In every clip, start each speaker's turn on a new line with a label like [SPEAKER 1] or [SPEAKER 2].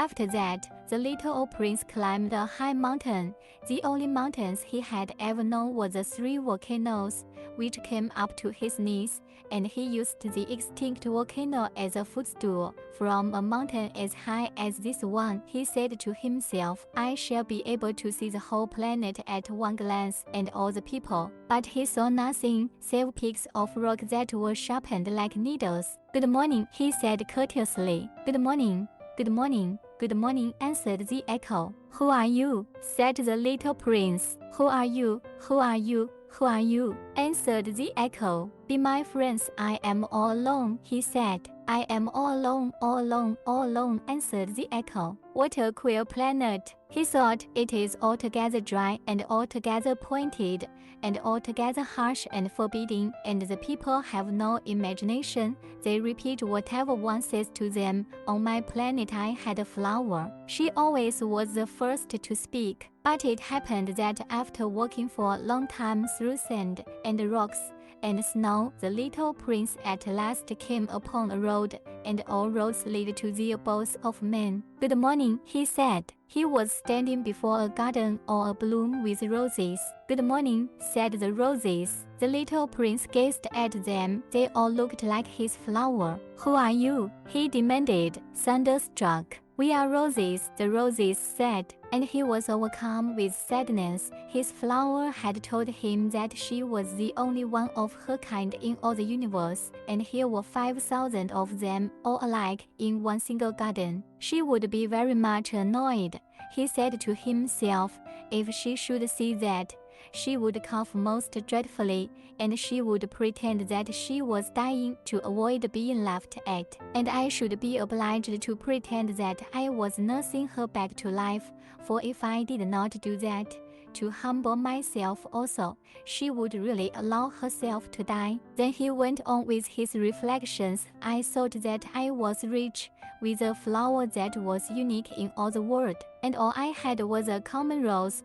[SPEAKER 1] After that, the little prince climbed a high mountain. The only mountains he had ever known were the 3 volcanoes, which came up to his knees, and he used the extinct volcano as a footstool. From a mountain as high as this one, he said to himself, I shall be able to see the whole planet at one glance and all the people. But he saw nothing save peaks of rock that were sharpened like needles. Good morning, he said courteously. Good morning. Good morning. Good morning, answered the echo. Who are you? Said the little prince. Who are you? Who are you? Who are you? Answered the echo. Be my friends, I am all alone, he said. I am all alone, all alone, all alone, answered the echo. What a queer planet, he thought. It is altogether dry and altogether pointed, and altogether harsh and forbidding, and the people have no imagination. They repeat whatever one says to them. On my planet I had a flower. She always was the first to speak. But it happened that after walking for a long time through sand and rocks and snow, the little prince at last came upon a road, and all roads lead to the abodes of men. Good morning, he said. He was standing before a garden all abloom with roses. Good morning, said the roses. The little prince gazed at them. They all looked like his flower. Who are you? He demanded, thunderstruck. We are roses, the roses said, and he was overcome with sadness. His flower had told him that she was the only one of her kind in all the universe, and here were 5,000 of them, all alike, in one single garden. She would be very much annoyed, he said to himself, if she should see that. She would cough most dreadfully, and she would pretend that she was dying to avoid being laughed at, and I should be obliged to pretend that I was nursing her back to life, for if I did not do that, to humble myself also, she would really allow herself to die. Then he went on with his reflections. I thought that I was rich, with a flower that was unique in all the world, and all I had was a common rose,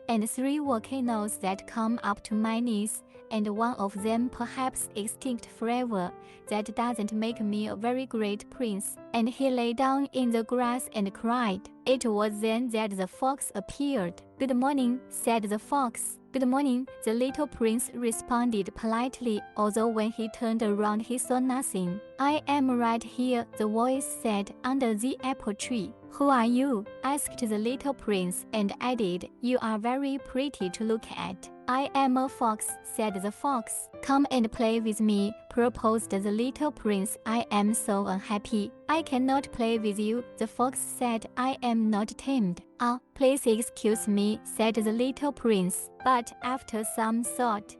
[SPEAKER 1] and 3 volcanoes that come up to my knees, and one of them perhaps extinct forever. That doesn't make me a very great prince. And he lay down in the grass and cried. It was then that the fox appeared. Good morning, said the fox. Good morning, the little prince responded politely, although when he turned around he saw nothing. I am right here, the voice said, under the apple tree. Who are you? Asked the little prince, and added, You are very pretty to look at. I am a fox, said the fox. Come and play with me, proposed the little prince. I am so unhappy. I cannot play with you, the fox said. I am not tamed. Ah, please excuse me, said the little prince. But after some thought,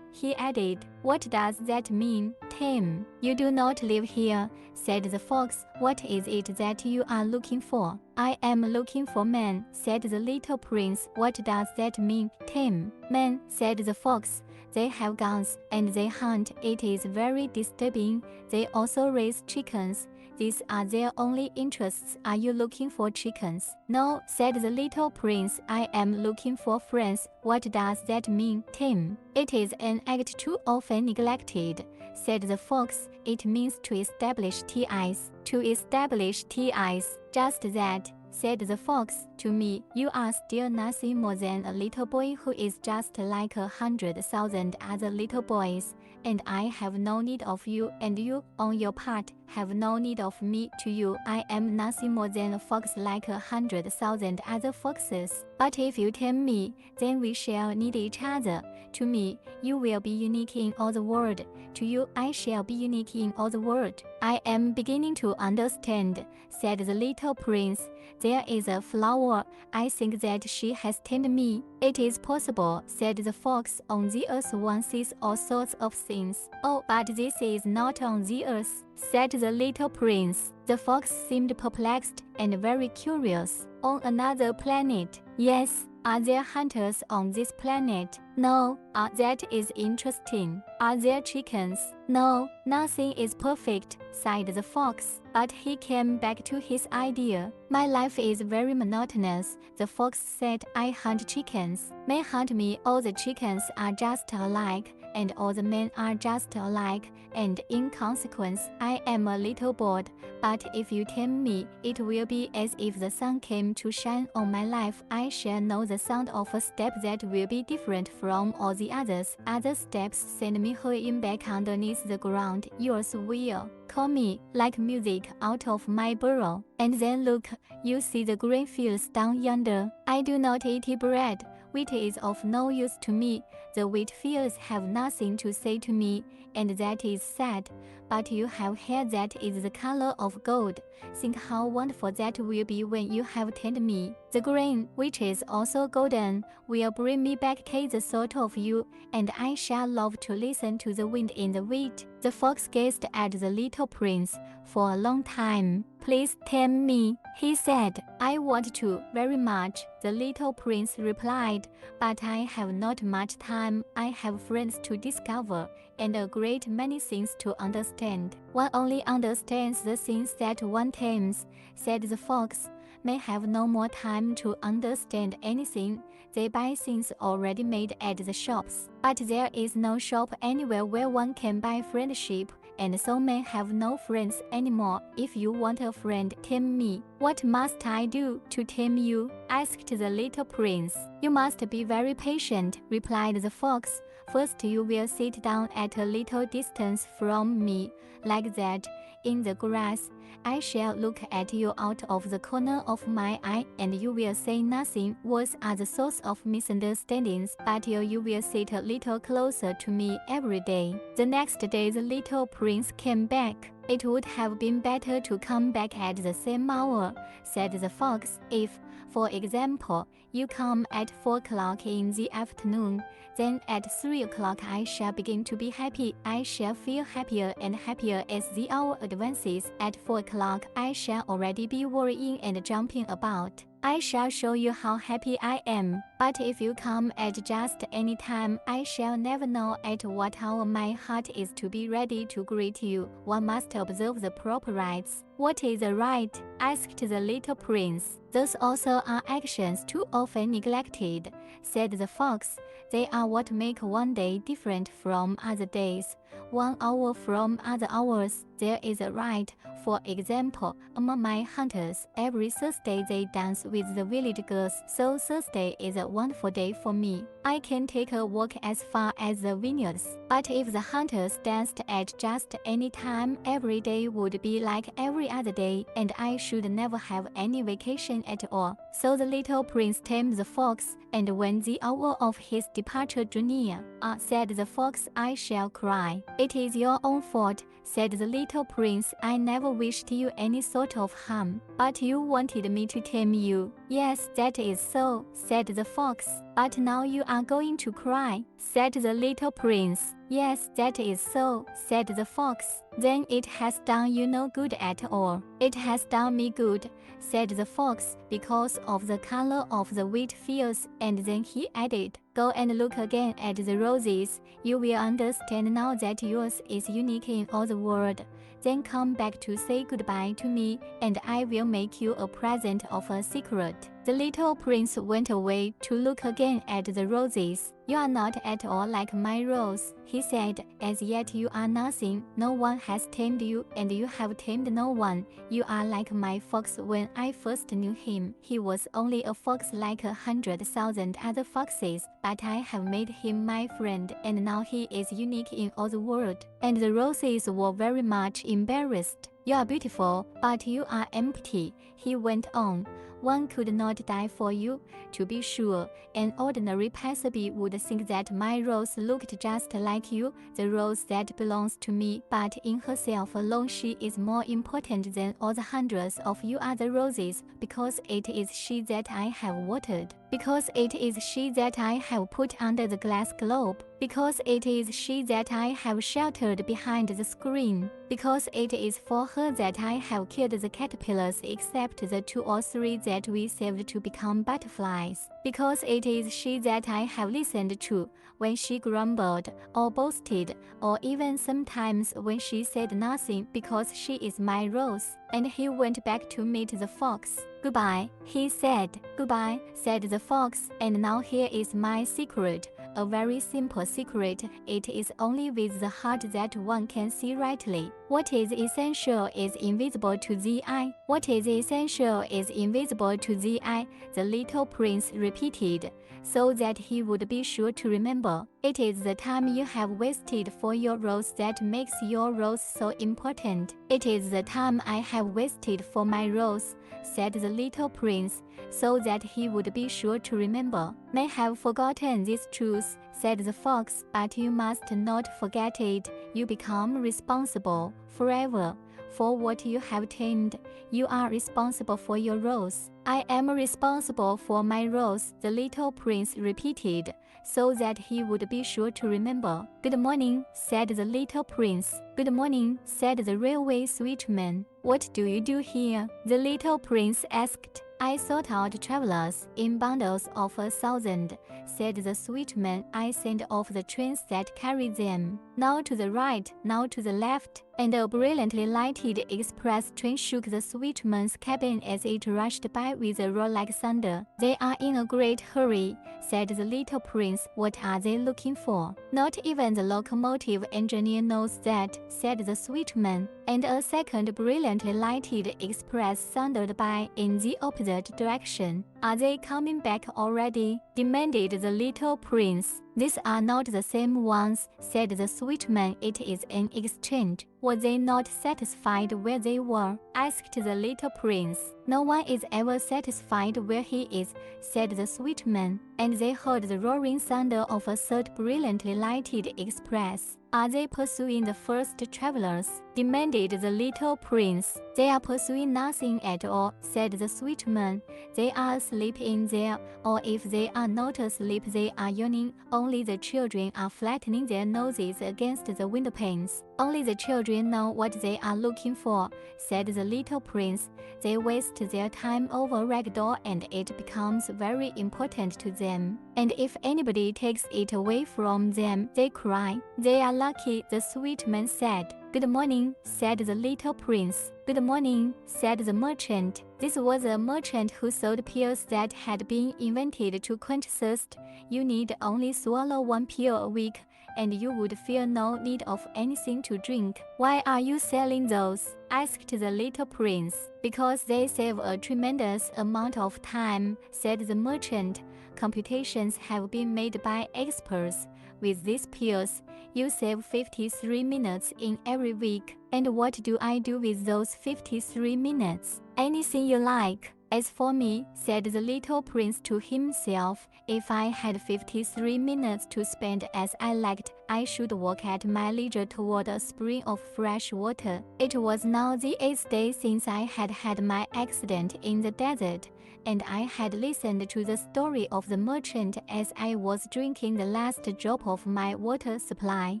[SPEAKER 1] he added, What does that mean, tame? You do not live here, said the fox. What is it that you are looking for? I am looking for men, said the little prince. What does that mean, tame? Men, said the fox. They have guns, and they hunt. It is very disturbing. They also raise chickens. These are their only interests. Are you looking for chickens? No, said the little prince. I am looking for friends. What does that mean, tame? It is an act too often neglected, said the fox. It means to establish ties. To establish ties. Just that, said the fox. To me, you are still nothing more than a little boy who is just like 100,000 other little boys, and I have no need of you, and you, on your part, have no need of me. To you, I am nothing more than a fox like 100,000 other foxes. But if you tame me, then we shall need each other. To me, you will be unique in all the world. To you, I shall be unique in all the world. I am beginning to understand, said the little prince. There is a flower. I think that she has tamed me. It is possible, said the fox. On the earth one sees all sorts of things. Oh, but this is not on the earth, said the little prince. The fox seemed perplexed and very curious. On another planet? Yes. Are there hunters on this planet? No. That is interesting. Are there chickens? No. Nothing is perfect, sighed the fox. But he came back to his idea. My life is very monotonous, the fox said. I hunt chickens. May hunt me, all the chickens are just alike, and all the men are just alike, and in consequence I am a little bored. But if you tame me, it will be as if the sun came to shine on my life. I shall know the sound of a step that will be different from all the others. Other steps send me hurrying back underneath the ground. Yours will call me like music out of my burrow. And then look, you see the green fields down yonder. I do not eat bread. Wheat is of no use to me. The wheat fields have nothing to say to me, and that is sad. But you have hair that is the color of gold. Think how wonderful that will be when you have tamed me. The grain, which is also golden, will bring me back the thought of you, and I shall love to listen to the wind in the wheat. The fox gazed at the little prince for a long time. Please tame me, he said. I want to, very much, the little prince replied, but I have not much time. I have friends to discover, and a great many things to understand. One only understands the things that one tames, said the fox. May have no more time to understand anything. They buy things already made at the shops. But there is no shop anywhere where one can buy friendship, and so men have no friends anymore. If you want a friend, tame me. What must I do to tame you? Asked the little prince. You must be very patient, replied the fox. First you will sit down at a little distance from me, like that, in the grass. I shall look at you out of the corner of my eye, and you will say nothing. Words are the source of misunderstandings, but you will sit a little closer to me every day. The next day the little prince came back. It would have been better to come back at the same hour, said the fox. If, for example, you come at 4 o'clock in the afternoon, then at 3 o'clock I shall begin to be happy. I shall feel happier and happier as the hour advances. At 4 o'clock I shall already be worrying and jumping about. I shall show you how happy I am. But if you come at just any time, I shall never know at what hour my heart is to be ready to greet you. One must observe the proper rites. What is a rite? Asked the little prince. Those also are actions too often neglected, said the fox. They are what make one day different from other days, 1 hour from other hours. There is a rite. For example, among my hunters, every Thursday they dance with the village girls, so Thursday is a wonderful day for me. I can take a walk as far as the vineyards. But if the hunters danced at just any time, every day would be like every other day, and I should never have any vacation at all. So the little prince tamed the fox, and when the hour of his departure drew near, said the fox, I shall cry. It is your own fault, said the little prince. I never wished you any sort of harm, but you wanted me to tame you. Yes, that is so, said the fox. But now you are going to cry, said the little prince. Yes, that is so, said the fox. Then it has done you no good at all. It has done me good, said the fox, because of the color of the wheat fields. And then he added, go and look again at the roses. You will understand now that yours is unique in all the world. Then come back to say goodbye to me, and I will make you a present of a secret. The little prince went away to look again at the roses. You are not at all like my rose, he said. As yet you are nothing. No one has tamed you, and you have tamed no one. You are like my fox when I first knew him. He was only a fox like 100,000 other foxes, but I have made him my friend, and now he is unique in all the world. And the roses were very much embarrassed. You are beautiful, but you are empty, he went on. One could not die for you. To be sure, an ordinary passerby would think that my rose looked just like you, the rose that belongs to me, but in herself alone she is more important than all the hundreds of you other roses, because it is she that I have watered, because it is she that I have put under the glass globe, because it is she that I have sheltered behind the screen, because it is for her that I have killed the caterpillars except the 2 or 3 that we saved to become butterflies, because it is she that I have listened to when she grumbled or boasted, or even sometimes when she said nothing, because she is my rose. And he went back to meet the fox. Goodbye, he said. Goodbye, said the fox, and now here is my secret. a very simple secret. It is only with the heart that one can see rightly. What is essential is invisible to the eye. What is essential is invisible to the eye, the little prince repeated, so that he would be sure to remember. It is the time you have wasted for your rose that makes your rose so important. It is the time I have wasted for my rose, said the little prince, so that he would be sure to remember. May have forgotten this truth, said the fox, but you must not forget it. You become responsible forever for what you have tamed. You are responsible for your rose. I am responsible for my rose, the little prince repeated, so that he would be sure to remember. Good morning, said the little prince. Good morning, said the railway switchman. What do you do here? The little prince asked. I sort out travelers in bundles of 1,000, said the switchman. I send off the trains that carry them. Now to the right, now to the left. And a brilliantly lighted express train shook the switchman's cabin as it rushed by with a roar like thunder. They are in a great hurry, said the little prince. What are they looking for? Not even the locomotive engineer knows that, said the switchman. And a second brilliantly lighted express thundered by in the opposite direction. Are they coming back already? Demanded the little prince. These are not the same ones, said the switchman. It is an exchange. Were they not satisfied where they were? Asked the little prince. No one is ever satisfied where he is, said the switchman. And they heard the roaring thunder of a third brilliantly lighted express. Are they pursuing the first travelers? Demanded the little prince. They are pursuing nothing at all, said the switchman. They are asleep in there, or if they are not asleep, they are yawning. Only the children are flattening their noses against the windowpanes. Only the children know what they are looking for, said the little prince. They waste their time over ragdoll and it becomes very important to them. And if anybody takes it away from them, they cry. They are lucky, the switchman said. Good morning, said the little prince. Good morning, said the merchant. This was a merchant who sold pills that had been invented to quench thirst. You need only swallow one pill a week, and you would feel no need of anything to drink. Why are you selling those? Asked the little prince. Because they save a tremendous amount of time, said the merchant. Computations have been made by experts. With these pills, you save 53 minutes in every week. And what do I do with those 53 minutes? Anything you like. As for me, said the little prince to himself, if I had 53 minutes to spend as I liked, I should walk at my leisure toward a spring of fresh water. It was now the 8th day since I had had my accident in the desert, and I had listened to the story of the merchant as I was drinking the last drop of my water supply.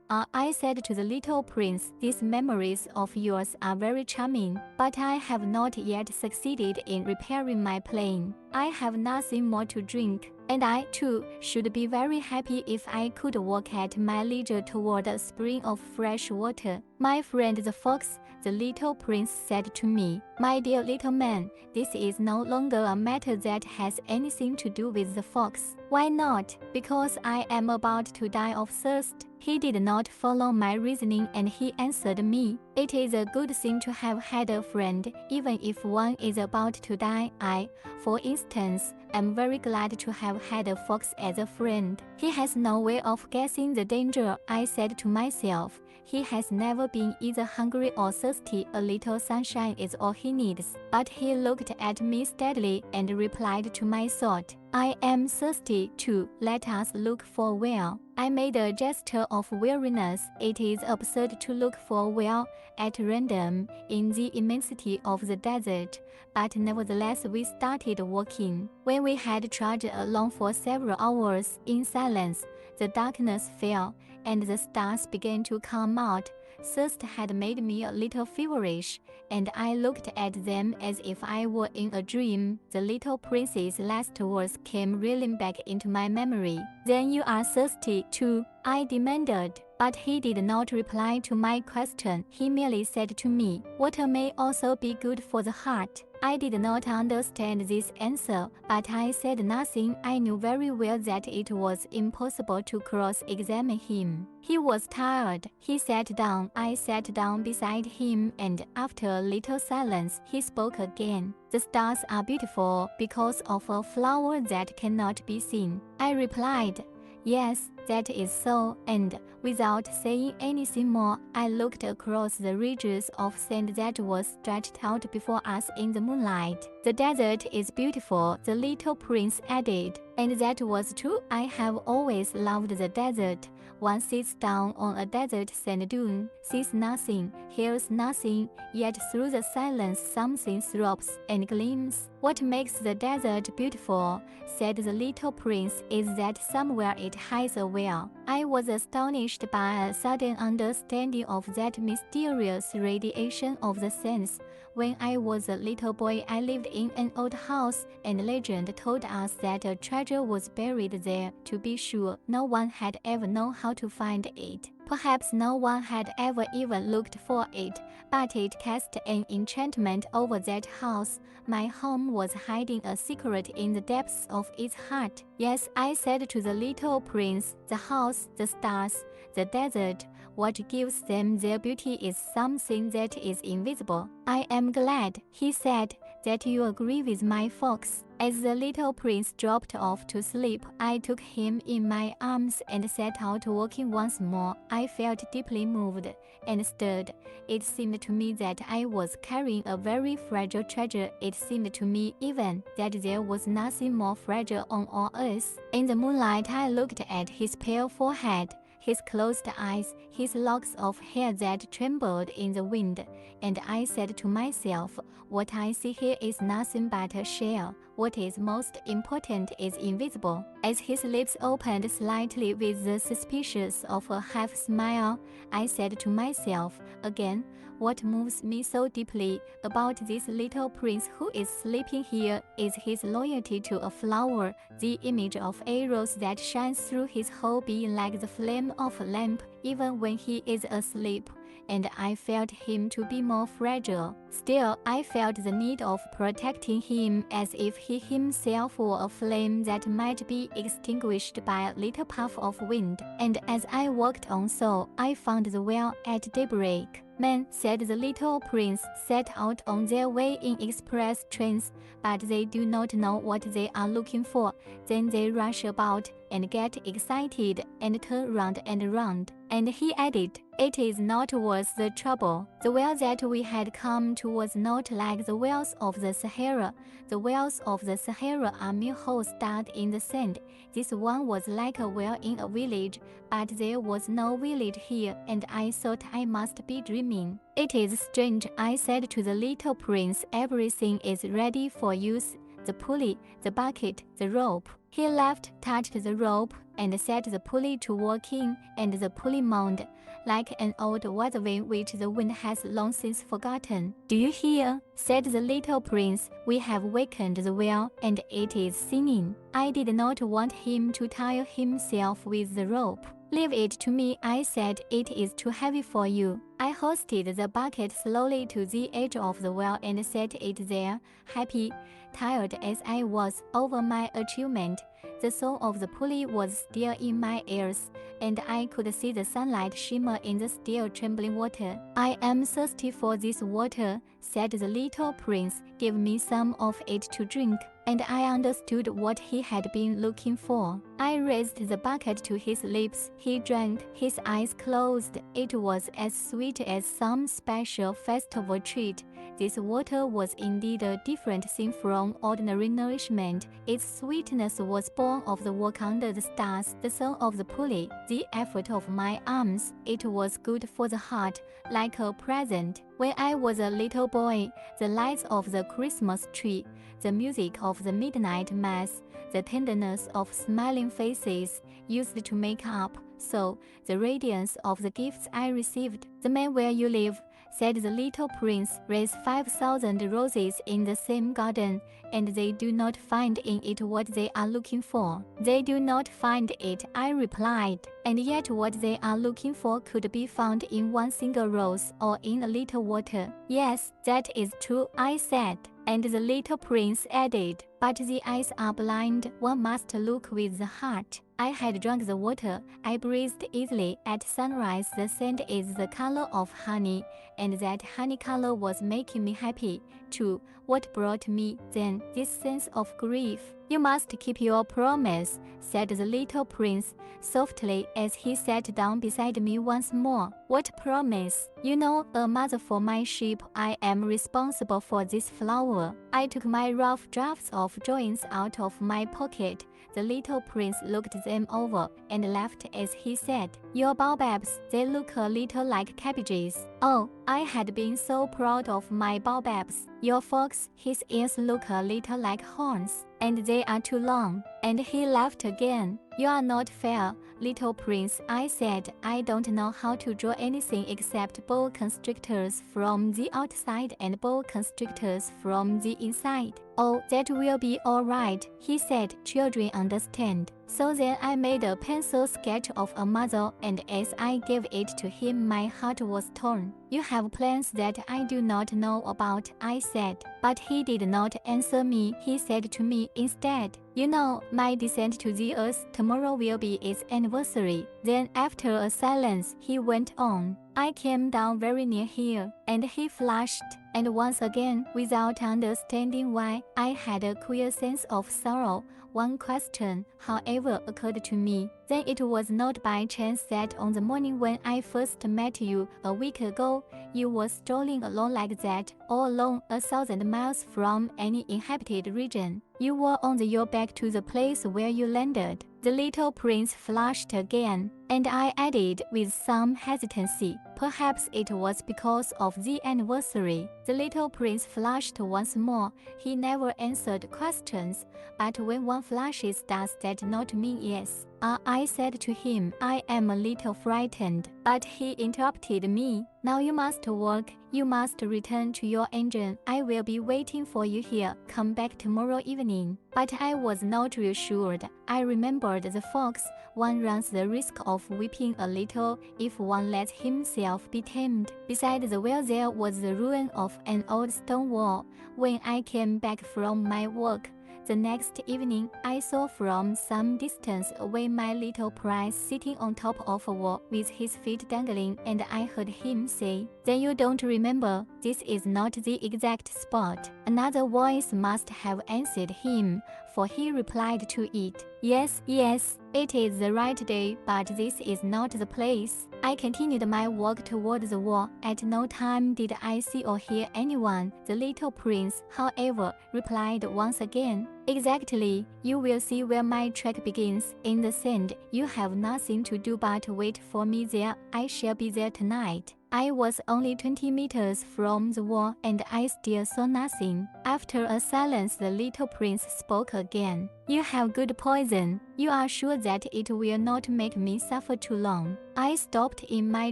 [SPEAKER 1] I said to the little prince, these memories of yours are very charming, but I have not yet succeeded in repairing my plane. I have nothing more to drink, and I, too, should be very happy if I could walk at my leisure toward a spring of fresh water. My friend the fox, the little prince said to me, my dear little man, this is no longer a matter that has anything to do with the fox. Why not? Because I am about to die of thirst. He did not follow my reasoning and he answered me, it is a good thing to have had a friend, even if one is about to die. I, for instance, am very glad to have had a fox as a friend. He has no way of guessing the danger, I said to myself. He has never been either hungry or thirsty. A little sunshine is all he needs. But he looked at me steadily and replied to my thought, I am thirsty too. Let us look for a well. I made a gesture of weariness. It is absurd to look for a well at random in the immensity of the desert, but nevertheless we started walking. When we had trudged along for several hours in silence, the darkness fell, and the stars began to come out. Thirst had made me a little feverish, and I looked at them as if I were in a dream. The little prince's last words came reeling back into my memory. Then you are thirsty too? I demanded. But he did not reply to my question. He merely said to me, "Water may also be good for the heart." I did not understand this answer, but I said nothing. I knew very well that it was impossible to cross-examine him. He was tired. He sat down. I sat down beside him, and after a little silence, he spoke again. "The stars are beautiful because of a flower that cannot be seen." I replied, "Yes, that is so," and without saying anything more, I looked across the ridges of sand that was stretched out before us in the moonlight. "The desert is beautiful," the little prince added. And that was true. I have always loved the desert. One sits down on a desert sand dune, sees nothing, hears nothing, yet through the silence something throbs and gleams. "What makes the desert beautiful," said the little prince, "is that somewhere it hides a well." I was astonished by a sudden understanding of that mysterious radiation of the sense. When I was a little boy, I lived in an old house, and legend told us that a treasure was buried there. To be sure, no one had ever known how to find it. Perhaps no one had ever even looked for it, but it cast an enchantment over that house. My home was hiding a secret in the depths of its heart. "Yes," I said to the little prince, "the house, the stars, the desert, what gives them their beauty is something that is invisible." "I am glad," he said, "that you agree with my folks." As the little prince dropped off to sleep, I took him in my arms and set out walking once more. I felt deeply moved and stirred. It seemed to me that I was carrying a very fragile treasure. It seemed to me even that there was nothing more fragile on all earth. In the moonlight, I looked at his pale forehead, his closed eyes, his locks of hair that trembled in the wind, and I said to myself, "What I see here is nothing but a shell. What is most important is invisible." As his lips opened slightly with the suspicious of a half smile, I said to myself again, "What moves me so deeply about this little prince who is sleeping here is his loyalty to a flower, the image of arrows that shines through his whole being like the flame of a lamp, even when he is asleep." And I felt him to be more fragile. Still, I felt the need of protecting him as if he himself were a flame that might be extinguished by a little puff of wind. And as I walked on so, I found the well at daybreak. "Men," said the little prince, "set out on their way in express trains, but they do not know what they are looking for. Then they rush about and get excited and turn round and round." And he added, "It is not worth the trouble." The well that we had come to was not like the wells of the Sahara. The wells of the Sahara are mere holes dug in the sand. This one was like a well in a village, but there was no village here, and I thought I must be dreaming. "It is strange," I said to the little prince. "Everything is ready for use. The pulley, the bucket, the rope." He laughed, touched the rope, and set the pulley to working, and the pulley moaned like an old watervane which the wind has long since forgotten. "Do you hear?" said the little prince. "We have wakened the well, and it is singing." I did not want him to tire himself with the rope. "Leave it to me," I said. "It is too heavy for you." I hoisted the bucket slowly to the edge of the well and set it there, happy, tired as I was over my achievement. The song of the pulley was still in my ears, and I could see the sunlight shimmer in the still trembling water. "I am thirsty for this water," said the little prince. "Give me some of it to drink." And I understood what he had been looking for. I raised the bucket to his lips. He drank, his eyes closed. It was as sweet as some special festival treat. This water was indeed a different thing from ordinary nourishment. Its sweetness was born of the work under the stars, the song of the pulley, the effort of my arms. It was good for the heart, like a present. When I was a little boy, the lights of the Christmas tree, the music of the midnight mass, the tenderness of smiling faces used to make up, so, the radiance of the gifts I received. "The man where you live," said the little prince. Raise 5,000 roses in the same garden, and they do not find in it what they are looking for. They do not find it, I replied. And yet what they are looking for could be found in one single rose or in a little water. Yes, that is true, I said. And the little prince added, but the eyes are blind, one must look with the heart. I had drunk the water, I breathed easily. At sunrise the sand is the color of honey, and that honey color was making me happy, too. What brought me, then, this sense of grief? You must keep your promise, said the little prince, softly as he sat down beside me once more. What promise? You know, a mother for my sheep, I am responsible for this flower. I took my rough drafts of drawings out of my pocket. The little prince looked them over and laughed as he said, Your baobabs, they look a little like cabbages. Oh, I had been so proud of my baobabs. Your fox, his ears look a little like horns, and they are too long. And he laughed again. You are not fair, little prince, I said. I don't know how to draw anything except boa constrictors from the outside and boa constrictors from the inside. Oh, that will be all right, he said. Children understand. So then I made a pencil sketch of a muzzle, and as I gave it to him my heart was torn. You have plans that I do not know about, I said. But he did not answer me. He said to me instead, You know, my descent to the earth, tomorrow will be its anniversary. Then after a silence, he went on, I came down very near here, and he flushed, and once again, without understanding why, I had a queer sense of sorrow. One question, however, occurred to me. Then it was not by chance that on the morning when I first met you a week ago, you were strolling along like that, all alone, 1,000 miles from any inhabited region. You were on your back to the place where you landed. The little prince flushed again, and I added with some hesitancy, perhaps it was because of the anniversary. The little prince flushed once more. He never answered questions, but when one flushes, does that not mean yes? I said to him, I am a little frightened, but he interrupted me. Now you must work. You must return to your engine. I will be waiting for you here. Come back tomorrow evening. But I was not reassured. I remembered the fox. One runs the risk of weeping a little if one lets himself be tamed. Beside the well there was the ruin of an old stone wall. When I came back from my work the next evening, I saw from some distance away my little prince sitting on top of a wall with his feet dangling, and I heard him say, Then you don't remember? This is not the exact spot. Another voice must have answered him, for he replied to it, Yes, yes, it is the right day, but this is not the place. I continued my walk toward the wall. At no time did I see or hear anyone. The little prince, however, replied once again, Exactly. You will see where my track begins, in the sand. You have nothing to do but wait for me there. I shall be there tonight. I was only 20 meters from the wall, and I still saw nothing. After a silence, the little prince spoke again. You have good poison. You are sure that it will not make me suffer too long? I stopped in my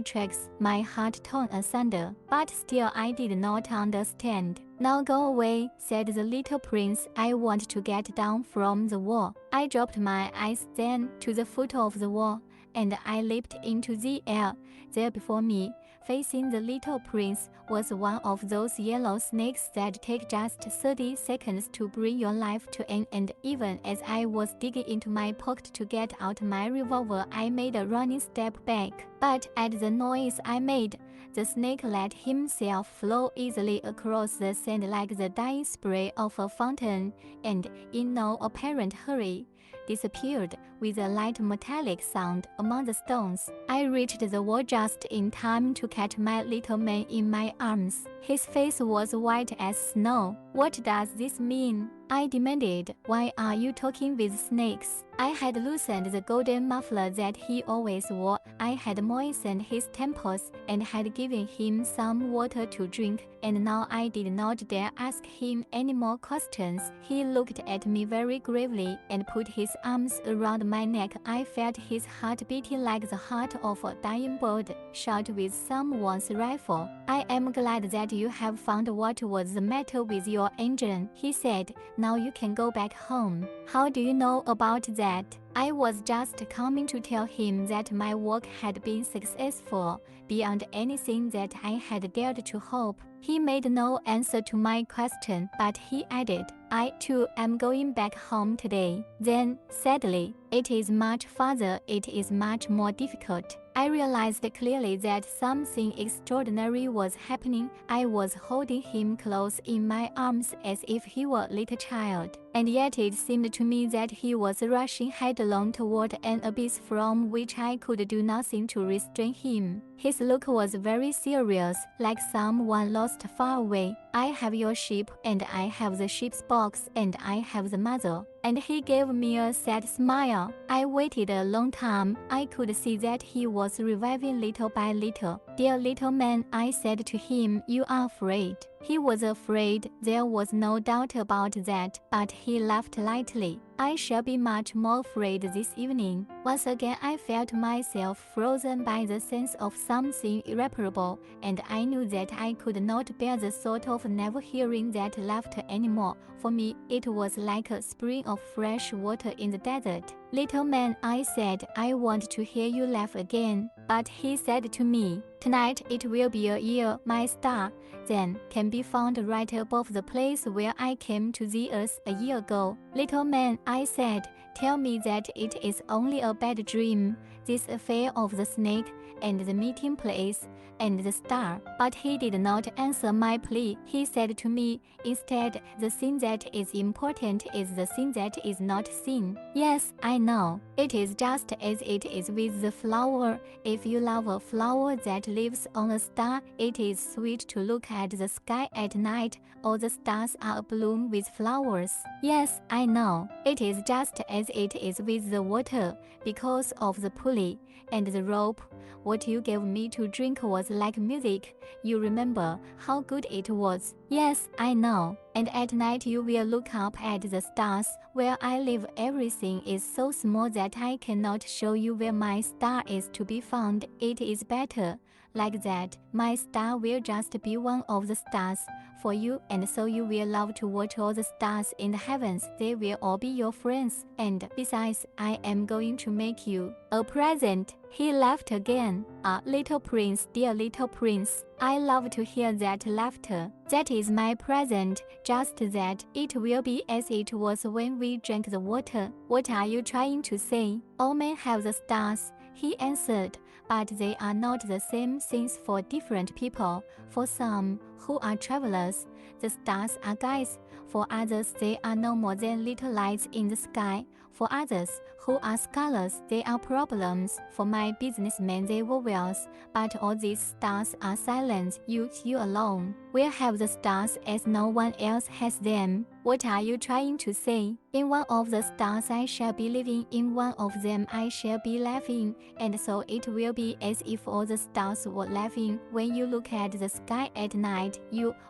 [SPEAKER 1] tracks, my heart torn asunder, but still I did not understand. Now go away, said the little prince. I want to get down from the wall. I dropped my eyes then to the foot of the wall, and I leaped into the air. There before me, facing the little prince, was one of those yellow snakes that take just 30 seconds to bring your life to an end. Even as I was digging into my pocket to get out my revolver, I made a running step back. But at the noise I made, the snake let himself flow easily across the sand like the dying spray of a fountain, and, in no apparent hurry, disappeared with a light metallic sound among the stones. I reached the wall just in time to catch my little man in my arms. His face was white as snow. What does this mean? I demanded. Why are you talking with snakes? I had loosened the golden muffler that he always wore. I had moistened his temples and had given him some water to drink, and now I did not dare ask him any more questions. He looked at me very gravely and put his arms around my neck. I felt his heart beating like the heart of a dying bird shot with someone's rifle. I am glad that you have found what was the matter with your engine, he said. Now you can go back home. How do you know about that? I was just coming to tell him that my work had been successful, beyond anything that I had dared to hope. He made no answer to my question, but he added, I too am going back home today. Then, sadly, it is much farther, it is much more difficult. I realized clearly that something extraordinary was happening. I was holding him close in my arms as if he were a little child, and yet it seemed to me that he was rushing headlong toward an abyss from which I could do nothing to restrain him. His look was very serious, like someone lost far away. I have your ship, and I have the ship's box, and I have the mother. And he gave me a sad smile. I waited a long time. I could see that he was reviving little by little. Dear little man, I said to him, you are afraid. He was afraid, there was no doubt about that, but he laughed lightly. I shall be much more afraid this evening. Once again I felt myself frozen by the sense of something irreparable, and I knew that I could not bear the thought of never hearing that laughter anymore. For me, it was like a spring of fresh water in the desert. Little man, I said, I want to hear you laugh again. But he said to me, tonight it will be a year, my star, then can be found right above the place where I came to the earth a year ago. Little man, I said, tell me that it is only a bad dream, this affair of the snake and the meeting place and the star. But he did not answer my plea. He said to me, instead, the thing that is important is the thing that is not seen. Yes, I know. It is just as it is with the flower. If you love a flower that lives on a star, it is sweet to look at the sky at night. All the stars are abloom with flowers. Yes, I know. It is just as it is with the water, because of the pulley and the rope. What you gave me to drink was like music. You remember how good it was. Yes, I know. And at night you will look up at the stars. Where I live, everything is so small that I cannot show you where my star is to be found. It is better like that. My star will just be one of the stars for you, and so you will love to watch all the stars in the heavens. They will all be your friends, and besides, I am going to make you a present. He laughed again. Ah, little prince, dear little prince. I love to hear that laughter. That is my present, just that. It will be as it was when we drank the water. What are you trying to say? All men have the stars, he answered, but they are not the same things for different people. For some who are travelers, the stars are guides. For others, they are no more than little lights in the sky. For others who are scholars, they are problems. For my businessmen, they were wheels. But all these stars are silent. You alone will have the stars as no one else has them. What are you trying to say? In one of the stars I shall be living, in one of them I shall be laughing, and so it will be as if all the stars were laughing. When you look at the sky at night,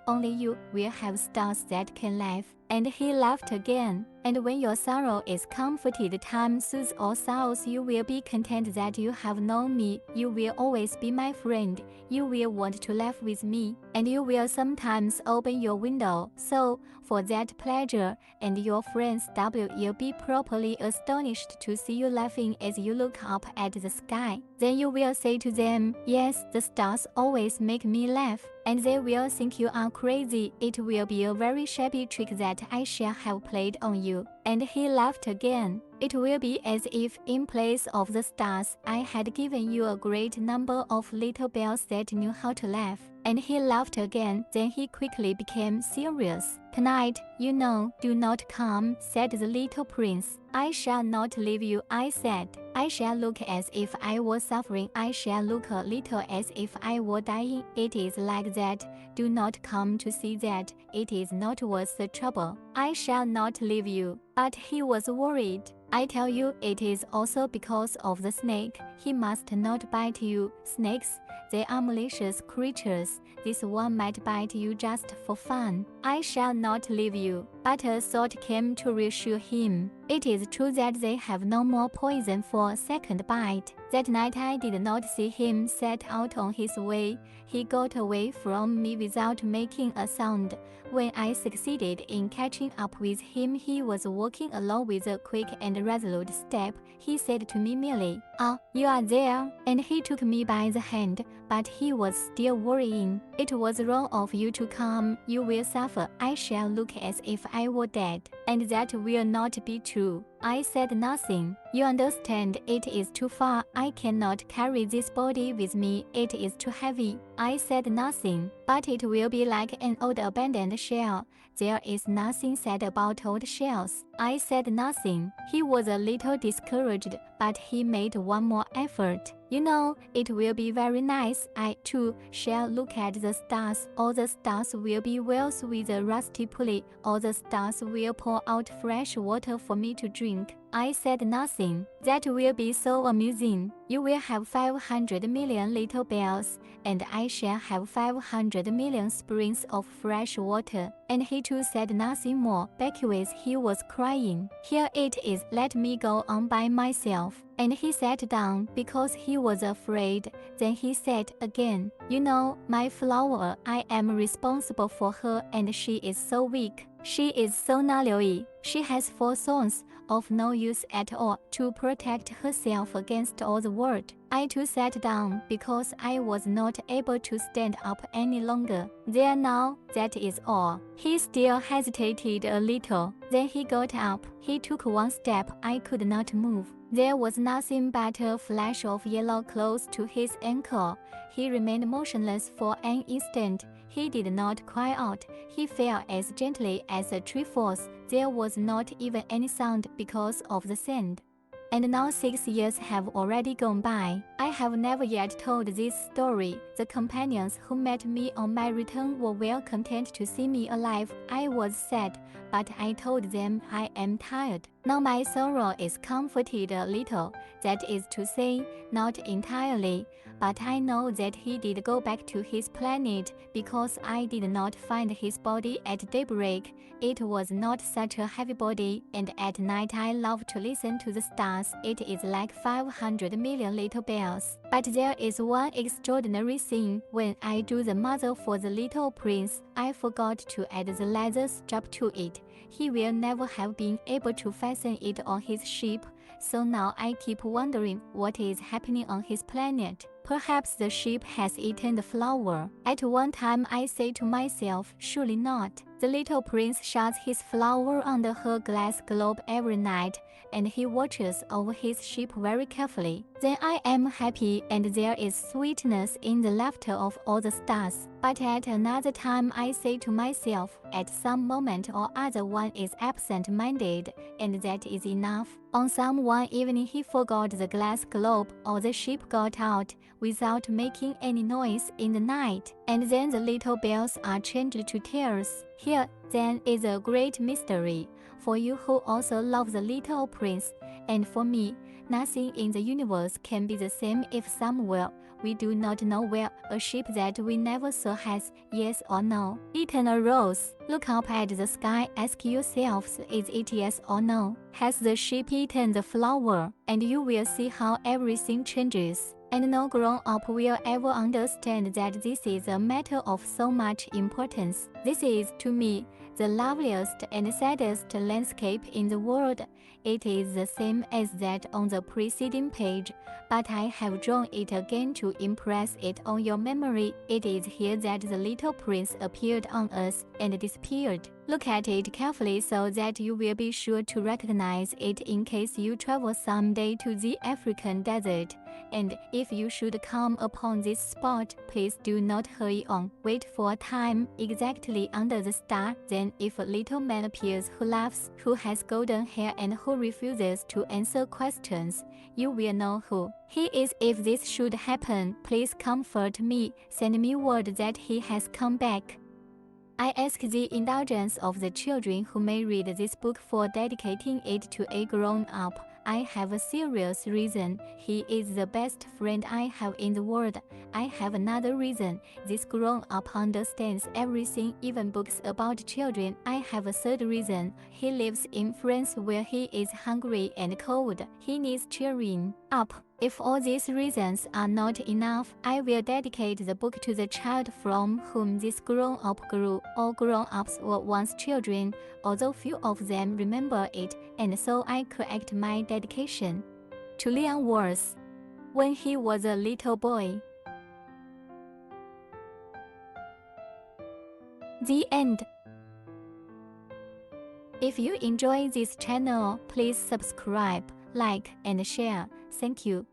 [SPEAKER 1] only you, will have stars that can laugh. And he laughed again. And when your sorrow is comforted, time soothes all sorrows, you will be content that you have known me. You will always be my friend. You will want to laugh with me, and you will sometimes open your window. So, for that pleasure, and your friends will be properly astonished to see you laughing as you look up at the sky. Then you will say to them, yes, the stars always make me laugh. And they will think you are crazy. It will be a very shabby trick that I shall have played on you. And he laughed again. It will be as if, in place of the stars, I had given you a great number of little bells that knew how to laugh. And he laughed again. Then he quickly became serious. Tonight, you know, do not come, said the little prince. I shall not leave you, I said. I shall look as if I were suffering. I shall look a little as if I were dying. It is like that. Do not come to see that. It is not worth the trouble. I shall not leave you. But he was worried. I tell you, it is also because of the snake. He must not bite you. Snakes, they are malicious creatures. This one might bite you just for fun. I shall not leave you. But a thought came to reassure him. It is true that they have no more poison for a second bite. That night I did not see him set out on his way. He got away from me without making a sound. When I succeeded in catching up with him, he was walking along with a quick and resolute step. He said to me merely, "Ah, you are there," and he took me by the hand, but he was still worrying. "It was wrong of you to come. You will suffer. I shall look as if I were dead, and that will not be true." I said nothing. "You understand, it is too far. I cannot carry this body with me. It is too heavy." I said nothing. "But it will be like an old abandoned shell. There is nothing said about old shells." I said nothing. He was a little discouraged, but he made one more effort. "You know, it will be very nice. I, too, shall look at the stars. All the stars will be wells with a rusty pulley. All the stars will pour out fresh water for me to drink." I said nothing. "That will be so amusing. You will have 500 million little bells, and I shall have 500 million springs of fresh water." And he too said nothing more. Beckwith, he was crying. "Here it is, let me go on by myself." And he sat down because he was afraid. Then he said again, "You know, my flower, I am responsible for her, and she is so weak. She is so gnarly. She has 4 thorns, of no use at all, to protect herself against all the world." I too sat down because I was not able to stand up any longer. "There now, that is all." He still hesitated a little. Then he got up. He took one step. I could not move. There was nothing but a flash of yellow close to his ankle. He remained motionless for an instant. He did not cry out. He fell as gently as a tree falls. There was not even any sound because of the sand. And now 6 years have already gone by. I have never yet told this story. The companions who met me on my return were well content to see me alive. I was sad, but I told them I am tired. Now my sorrow is comforted a little, that is to say, not entirely, but I know that he did go back to his planet because I did not find his body at daybreak. It was not such a heavy body, and at night I love to listen to the stars. It is like 500 million little bells. But there is one extraordinary thing. When I drew the muzzle for the little prince, I forgot to add the leather strap to it. He will never have been able to fasten it on his ship, so now I keep wondering what is happening on his planet. Perhaps the ship has eaten the flower. At one time I say to myself, surely not. The little prince shuts his flower under her glass globe every night, and he watches over his ship very carefully. Then I am happy, and there is sweetness in the laughter of all the stars. But at another time I say to myself, at some moment or other one is absent-minded, and that is enough. On some one evening he forgot the glass globe, or the ship got out without making any noise in the night, and then the little bells are changed to tears. Here, then, is a great mystery, for you who also love the little prince, and for me. Nothing in the universe can be the same if somewhere, we do not know where, a ship that we never saw has, yes or no, eaten a rose. Look up at the sky, ask yourselves, is it yes or no? Has the ship eaten the flower? And you will see how everything changes. And no grown-up will ever understand that this is a matter of so much importance. This is, to me, the loveliest and saddest landscape in the world. It is the same as that on the preceding page, but I have drawn it again to impress it on your memory. It is here that the little prince appeared on us and disappeared. Look at it carefully so that you will be sure to recognize it in case you travel someday to the African desert. And if you should come upon this spot, please do not hurry on. Wait for a time exactly under the star, then explain if a little man appears who laughs, who has golden hair and who refuses to answer questions, you will know who he is. If this should happen, please comfort me, send me word that he has come back. I ask the indulgence of the children who may read this book for dedicating it to a grown-up. I have a serious reason. He is the best friend I have in the world. I have another reason. This grown-up understands everything, even books about children. I have a third reason. He lives in France where he is hungry and cold. He needs cheering up. If all these reasons are not enough, I will dedicate the book to the child from whom this grown-up grew. All grown-ups were once children, although few of them remember it, and so I correct my dedication. To Leon Worth, when he was a little boy. The end. If you enjoy this channel, please subscribe, like, and share. Thank you.